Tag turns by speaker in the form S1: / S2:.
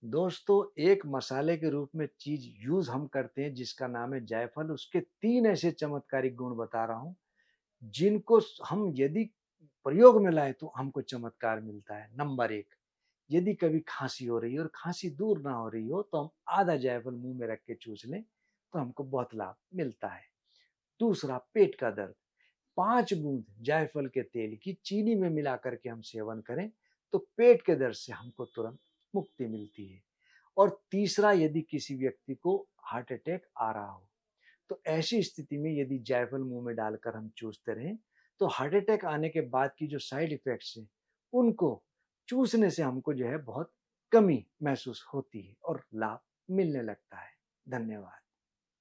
S1: दोस्तों, एक मसाले के रूप में चीज़ यूज़ हम करते हैं जिसका नाम है जायफल, उसके 3 ऐसे चमत्कारिक गुण बता रहा हूँ, जिनको हम यदि प्रयोग में लाएँ तो हमको चमत्कार मिलता है। नंबर 1, यदि कभी खाँसी हो रही है और खाँसी दूर ना हो रही हो तो हम आधा जायफल मुँह में रख के चूस लें, तो हमको बहुत लाभ मिलता है। दूसरा, पेट का दर्द, 5 बूंद जायफल के तेल की चीनी में मिला कर के हम सेवन करें, तो पेट के दर्द से हमको तुरंत मुक्ति मिलती है। और तीसरा, यदि किसी व्यक्ति को हार्ट अटैक आ रहा हो, तो ऐसी स्थिति में यदि जायफल मुँह में डालकर हम चूसते रहें, तो हार्ट अटैक आने के बाद की जो साइड इफ़ेक्ट्स हैं, उनको चूसने से हमको जो है बहुत कमी महसूस होती है और लाभ मिलने लगता है। धन्यवाद।